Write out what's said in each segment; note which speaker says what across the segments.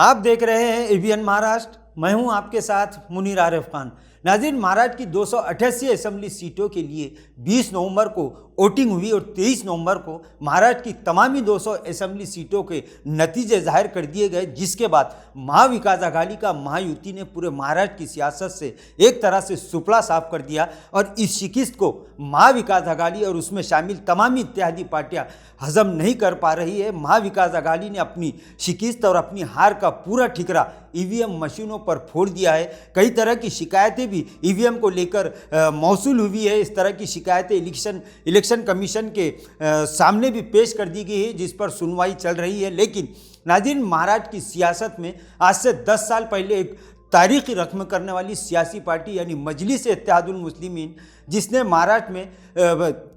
Speaker 1: आप देख रहे हैं एबीएन महाराष्ट्र। मैं हूं आपके साथ मुनीर आरिफ खान। नाज़रीन, महाराष्ट्र की 288 असेंबली सीटों के लिए 20 नवंबर को वोटिंग हुई और 23 नवंबर को महाराष्ट्र की तमामी 200 असेंबली सीटों के नतीजे जाहिर कर दिए गए, जिसके बाद महाविकास आघाड़ी का महायुति ने पूरे महाराष्ट्र की सियासत से एक तरह से सुपड़ा साफ कर दिया और इस शिकस्त को महाविकास आघाड़ी और उसमें शामिल तमाम इत्तेहादी पार्टियां हजम नहीं कर पा रही है। महाविकास आघाड़ी ने अपनी शिकस्त और अपनी हार का पूरा ठिकरा ईवीएम मशीनों पर फोड़ दिया है। कई तरह की शिकायतें भी ईवीएम को लेकर मौसूल हुई है। इस तरह की शिकायतें इलेक्शन कमीशन के सामने भी पेश कर दी गई है, जिस पर सुनवाई चल रही है। लेकिन नाज़रीन, महाराष्ट्र की सियासत में आज से 10 साल पहले एक तारीखी रकम करने वाली सियासी पार्टी यानी मजलिस-ए-इत्तेहादुल मुस्लिमीन, जिसने महाराष्ट्र में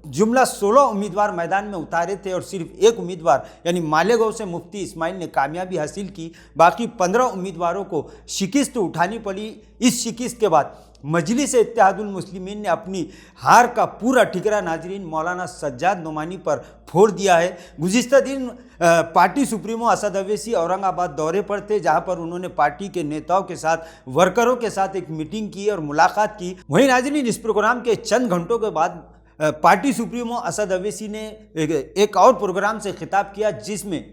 Speaker 1: जुमला 16 उम्मीदवार मैदान में उतारे थे और सिर्फ एक उम्मीदवार यानी मालेगांव से मुफ्ती इस्माइल ने कामयाबी हासिल की। बाकी 15 उम्मीदवारों को शिकस्त उठानी पड़ी। इस शिकस्त के बाद मजलिस-ए-इत्तेहादुल मुस्लिमीन ने अपनी हार का पूरा ठिकरा नाजरीन मौलाना सज्जाद नोमानी पर फोड़ दिया है। गुज़िश्ता दिन पार्टी सुप्रीमो असद अवैसी औरंगाबाद दौरे पर थे, जहां पर उन्होंने पार्टी के नेताओं के साथ, वर्करों के साथ एक मीटिंग की और मुलाकात की। वहीं नाजरीन, इस प्रोग्राम के चंद घंटों के बाद पार्टी सुप्रीमो असद अवैसी ने एक और प्रोग्राम से खिताब किया, जिसमें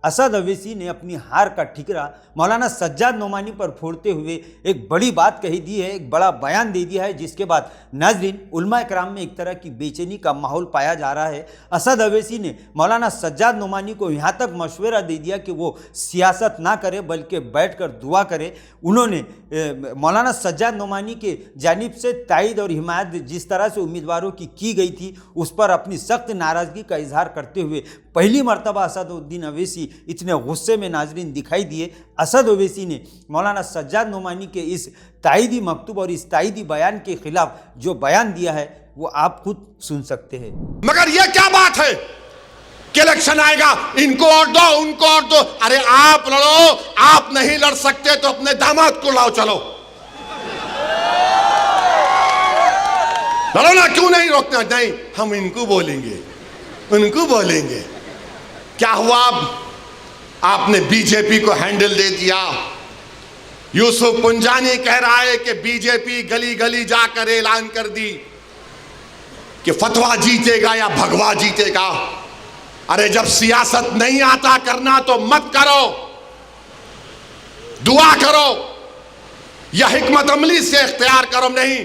Speaker 1: असद अवैसी ने अपनी हार का ठिकरा मौलाना सज्जाद नोमानी पर फोड़ते हुए एक बड़ी बात कही दी है, एक बड़ा बयान दे दिया है, जिसके बाद नाजरीन उलमा इकराम में एक तरह की बेचैनी का माहौल पाया जा रहा है। असद अवैसी ने मौलाना सज्जाद नोमानी को यहाँ तक मशवरा दे दिया कि वो सियासत ना करे बल्कि बैठकर दुआ करे। उन्होंने मौलाना सज्जाद नोमानी के जानिब से तायद और हिमायत जिस तरह से उम्मीदवारों की गई थी, उस पर अपनी सख्त नाराज़गी का इजहार करते हुए पहली मरतबा असदुद्दीन अवैसी इतने गुस्से में नाजरीन दिखाई दिए। असद अवैसी ने मौलाना सज्जाद नोमानी के इस तायदी मकतूब और इस तायदी बयान के खिलाफ जो बयान दिया है वो आप खुद सुन सकते हैं।
Speaker 2: मगर ये क्या बात है कि इलेक्शन आएगा, इनको और दो, उनको और दो। अरे आप लड़ो, आप नहीं लड़ सकते तो अपने दामाद को लाओ, चलो लड़ो ना, क्यों नहीं रोकना? नहीं, हम इनको बोलेंगे, उनको बोलेंगे। क्या हुआ? आपने बीजेपी को हैंडल दे दिया। यूसुफ पुंजानी कह रहा है कि बीजेपी गली गली जाकर ऐलान कर दी कि फतवा जीतेगा या भगवा जीतेगा। अरे जब सियासत नहीं आता करना तो मत करो, दुआ करो या हिकमत अमली से इख्तियार करो। नहीं,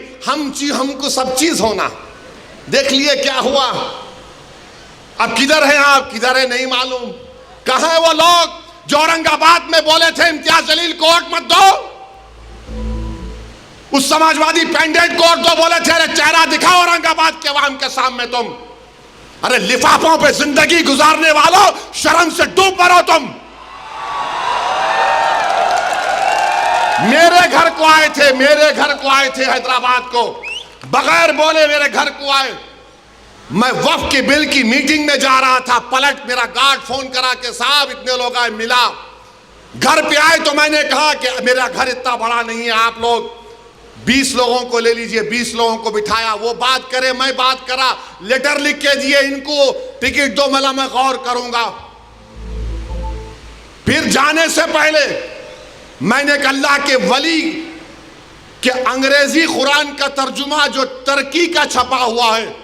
Speaker 2: हमको सब चीज होना। देख लिए क्या हुआ। अब किधर है आप, किधर है नहीं मालूम। कहां है वो लोग जो औरंगाबाद में बोले थे इम्तियाज जलील को वोट मत दो? उस समाजवादी पैंडेट को वोट दो बोले थे। अरे चेहरा दिखाओ औरंगाबाद के अवाम के सामने तुम। अरे लिफाफों पे जिंदगी गुजारने वालों, शर्म से डूब मरो तुम। मेरे घर को आए थे, मेरे घर को आए थे हैदराबाद को, बगैर बोले मेरे घर को आए। मैं वक्फ के बिल की मीटिंग में जा रहा था, पलट मेरा गार्ड फोन करा के साहब इतने लोग आए, मिला। घर पे आए तो मैंने कहा कि मेरा घर इतना बड़ा नहीं है, आप लोग 20 लोगों को ले लीजिए। 20 लोगों को बिठाया, वो बात करे, मैं बात करा, लेटर लिख के दिए, इनको टिकट दो, मैं गौर करूंगा। फिर जाने से पहले मैंने कहा अल्लाह के वली के अंग्रेजी कुरान का तर्जुमा जो तुर्की का छपा हुआ है,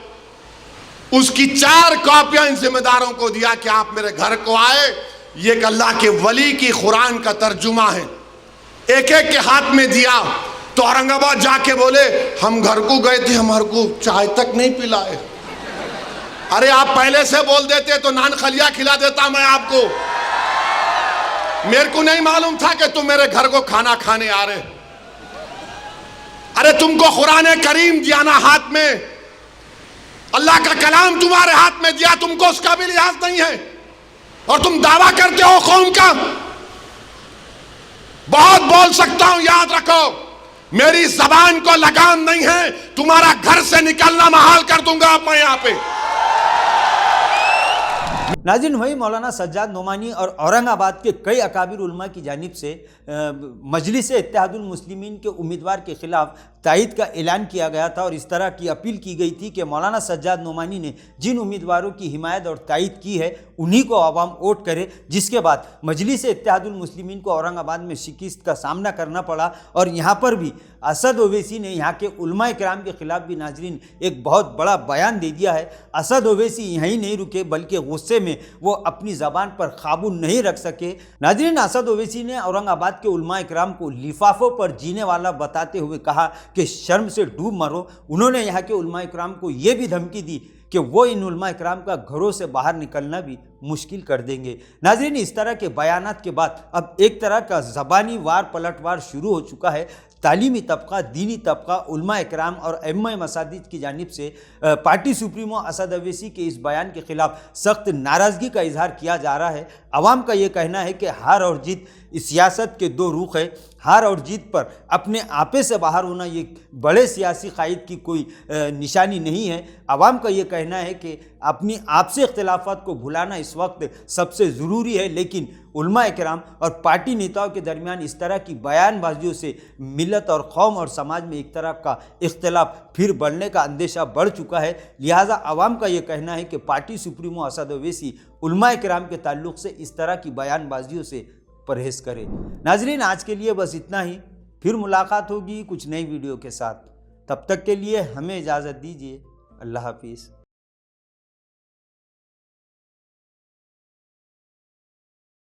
Speaker 2: उसकी 4 कॉपियां इन जिम्मेदारों को दिया कि आप मेरे घर को आए, ये अल्लाह के वली की कुरान का तर्जुमा है। एक एक के हाथ में दिया तो औरंगाबाद जाके बोले हम घर को गए थे, हमारे को चाय तक नहीं पिलाए। अरे आप पहले से बोल देते तो नान खलिया खिला देता मैं आपको। मेरे को नहीं मालूम था कि तुम मेरे घर को खाना खाने आ रहे। अरे तुमको कुरान करीम दिया ना हाथ में, अल्लाह का कलाम तुम्हारे हाथ में दिया, तुमको उसका भी लिहाज नहीं है और तुम दावा करते हो कौम का। बहुत बोल सकता हूं, याद रखो, मेरी जबान को लगाम नहीं है। तुम्हारा घर से निकलना महाल कर दूंगा मैं यहां पे।
Speaker 1: नाज़रीन, वही मौलाना सज्जाद नोमानी और औरंगाबाद के कई अकाबिर उलमा की जानिब से मजलिस इत्तेहादुल मुस्लिमीन के उम्मीदवार के खिलाफ तायद का ऐलान किया गया था और इस तरह की अपील की गई थी कि मौलाना सज्जाद नोमानी ने जिन उम्मीदवारों की हिमायत और तायद की है उन्हीं को आवाम वोट करे, जिसके बाद मजलिस इत्तेहादुल मुस्लिमीन को औरंगाबाद में शिकस्त का सामना करना पड़ा। और यहाँ पर भी असद ओवैसी ने यहाँ के उलमा किराम के खिलाफ भी नाजरीन एक बहुत बड़ा बयान दे दिया है। असद ओवैसी यहीं नहीं रुके बल्कि गुस्से में वो अपनी ज़बान पर काबू नहीं रख सके। नाजरीन, असद ओवैसी ने औरंगाबाद के उलमा किराम को लिफाफों पर जीने वाला बताते हुए कहा कि शर्म से डूब मरो। उन्होंने यहाँ के उलमा किराम को ये भी धमकी दी कि वो इन उलमा किराम का घरों से बाहर निकलना भी मुश्किल कर देंगे। नाज़रीन, इस तरह के बयानात के बाद अब एक तरह का ज़बानी वार पलटवार शुरू हो चुका है। तालीमी तबका, दीनी तबका, उलमा इकराम और अइम्मा मसाजिद की जानिब से पार्टी सुप्रीमो असद ओवैसी के इस बयान के खिलाफ सख्त नाराज़गी का इजहार किया जा रहा है। आवाम का ये कहना है कि हार और जीत इस सियासत के दो रुख है। हार और जीत पर अपने आपे से बाहर होना ये बड़े सियासी कायद की कोई निशानी नहीं है। आवाम का ये कहना है कि अपनी आपसी इख्तिलाफात को भुलाना इस वक्त सबसे ज़रूरी है, लेकिन उलमा इकराम और पार्टी नेताओं के दरमियान इस तरह की बयानबाजियों से मिलत और कौम और समाज में एक तरह का इख्तिलाफ फिर बढ़ने का अंदेशा बढ़ चुका है। लिहाजा आवाम का ये कहना है कि पार्टी सुप्रीमो असद ओवैसी उलमा इकराम के ताल्लुक़ से इस तरह की बयानबाजियों से परहेज़ करें। नाजरीन, आज के लिए बस इतना ही। फिर मुलाकात होगी कुछ नई वीडियो के साथ। तब तक के लिए हमें इजाज़त दीजिए। अल्लाह हाफिज़।